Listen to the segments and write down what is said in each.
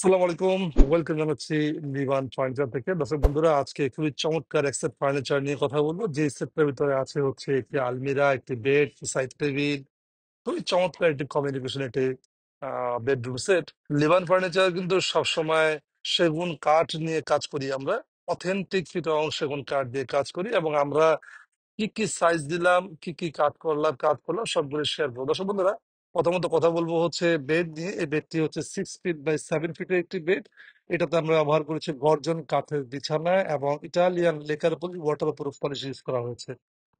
আসসালামু আলাইকুম। ওয়েলকাম জানাচ্ছি নিবান ফার্নিচার থেকে। দর্শক বন্ধুরা, আজকে খুবই চমৎকার এক সেট ফার্নিচার নিয়ে কথা বলবো। যে সেটটার ভিতরে আছে হচ্ছে একটি আলমিরা, একটি বেড, সাইড টেবিল। খুবই চমৎকার একটি কমিউনিকেশন, একটি বেডরুম সেট। লিবান ফার্নিচার কিন্তু সবসময় সেগুন কাঠ নিয়ে কাজ করি আমরা। অথেন্টিক চিটাগং সেগুন কাঠ দিয়ে কাজ করি এবং আমরা কি কি সাইজ দিলাম, কি কি কাজ করলাম সবগুলো শেয়ার করবো। দর্শক বন্ধুরা, প্রথমত কথা বলবো হচ্ছে বেড নিয়ে। এই বেডটি হচ্ছে 6 ফিট বাই 7 ফিটের একটি বেড। এটাতে আমরা ব্যবহার করেছি গর্জন কাঠের বিছানা এবং ইটালিয়ান লেকার উপর ওয়াটার প্রুফ পলিশ ইউজ করা হয়েছে।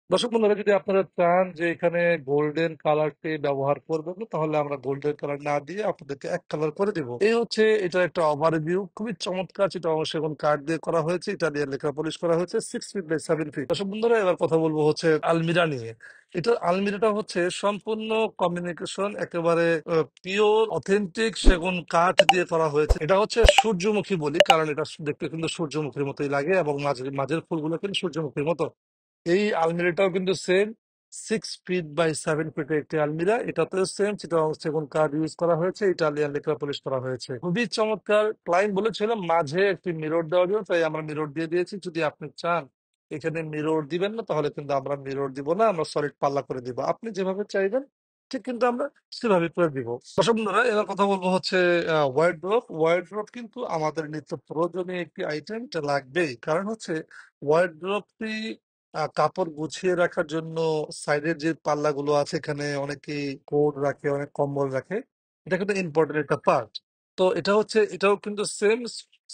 দর্শক বন্ধুরা, যদি আপনারা চান যে এখানে গোল্ডেন কালারটি ব্যবহার করবেন না, তাহলে আমরা গোল্ডেন কালার না দিয়ে আপনাদেরকে এক কালার করে দিব। এই হচ্ছে এটা একটা ওভারভিউ, খুবই চমৎকার। সেটা সেগুন কাঠ দিয়ে করা হয়েছে, ইটালিয়ান লেকার পলিশ করা হয়েছে, 6 ফিট বাই 7 ফিট। দর্শক বন্ধুরা, এবার কথা বলবো হচ্ছে আলমিরা নিয়ে। এটা আলমিরাটা হচ্ছে সম্পূর্ণ কমিউনিকেশন, একেবারে পিওর অথেন্টিক সেগুন কাঠ দিয়ে করা হয়েছে। এটা হচ্ছে সূর্যমুখী বলি, কারণ এটা দেখতে কিন্তু সূর্যমুখীর মতোই লাগে এবং মাঝের ফুলগুলো কিন্তু সূর্যমুখীর মতো। এই আলমিরাটাও কিন্তু সেম, 6 ফিট বাই 7 ফিটের একটি আলমিরা। এটাতেও সেম সেগুন কাঠ ইউজ করা হয়েছে, ইটালিয়ান লেকার পলিশ করা হয়েছে। খুবই চমৎকার। ক্লায়েন্ট বলেছিল মাঝে একটি মিরর দেওয়ার জন্য, তাই আমরা মিরর দিয়ে দিয়েছি। যদি আপনি চান এখানে মিরর দিবেন না, তাহলে কিন্তু আমরা মিরর দিব না, আমরা সলিড পাল্লা করে দিব। আপনি যেভাবে চাইবেন ঠিক কিন্তু আমরা সেভাবে করে দিব। দর্শক বন্ধুরা, এবার কথা বলবো হচ্ছে ওয়ার্ড্রোব। ওয়ার্ড্রোব কিন্তু আমাদের নিত্য প্রয়োজনীয় একটি আইটেম, এটা লাগবেই। কারণ হচ্ছে ওয়ার্ড্রোবটি কাপড় গুছিয়ে রাখার জন্য সাইডের যে পাল্লাগুলো আছে, এখানে অনেকেই কোট রাখে, অনেক কম্বল রাখে। এটা কিন্তু ইম্পর্টেন্ট একটা পার্ট। তো এটাও কিন্তু সেম,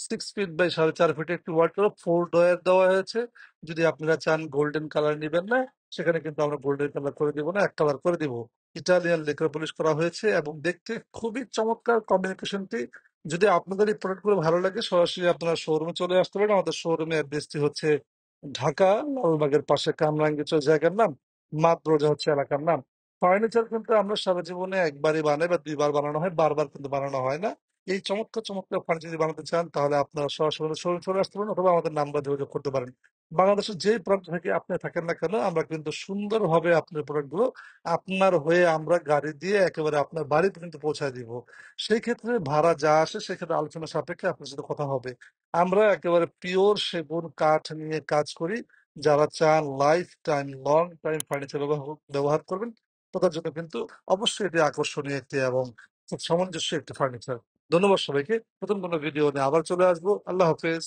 6 ফিট বাই 4.5 ফিট একটি ওয়ার্ডরোব, 4 ডয়ার দেওয়া হয়েছে। যদি আপনারা চান গোল্ডেন কালার নিবেন না, সেখানে কিন্তু আমরা গোল্ডেন কালার করে দিব না, এক কালার করে দিব। ইটালিয়ান লেকার পলিশ করা হয়েছে এবং দেখতে খুবই চমৎকার কমিউনিকেশনটি। যদি আপনাদের এই প্রোডাক্টগুলো ভালো লাগে, সরাসরি আপনারা শোরুমে চলে আসতে পারেন। আমাদের শোরুমে অ্যাড্রেসটি হচ্ছে ঢাকা লালবাগের পাশে কামরাঙ্গীর জায়গার নাম, মাদ্রজা হচ্ছে এলাকার নাম। ফার্নিচার কিন্তু আমরা সারা জীবনে একবারই বানাই বা দুইবার বানানো হয়, বারবার কিন্তু বানানো হয় না। এই চমৎকার চমৎকার ফার্নিচার যদি বানাতে চান, তাহলে আপনারা সরাসরি আমাদের শোরুমে চলে আসতে পারেন অথবা আমাদের নাম্বার যোগাযোগ করতে পারেন। বাংলাদেশের যেই প্রান্ত থেকে আপনি থাকেন না কেন, আমরা কিন্তু সুন্দরভাবে আপনার প্রোডাক্টগুলো আপনার হয়ে আমরা গাড়ি দিয়ে একেবারে আপনার বাড়ি পর্যন্ত পৌঁছায় দিব। সেই ক্ষেত্রে ভাড়া যা আসে সেক্ষেত্রে আলোচনা সাপেক্ষে আপনার সাথে কথা হবে। আমরা একেবারে পিওর সেগুন কাঠ নিয়ে কাজ করি। যারা চান life time, long time furniture ব্যবহার করবেন, তাদের জন্য কিন্তু অবশ্যই এটি আকর্ষণীয় একটি এবং খুব সামঞ্জস্য একটি ফার্নিচার। ধন্যবাদ সবাইকে। নতুন কোনো ভিডিও নিয়ে আবার চলে আসবো। আল্লাহ হাফেজ।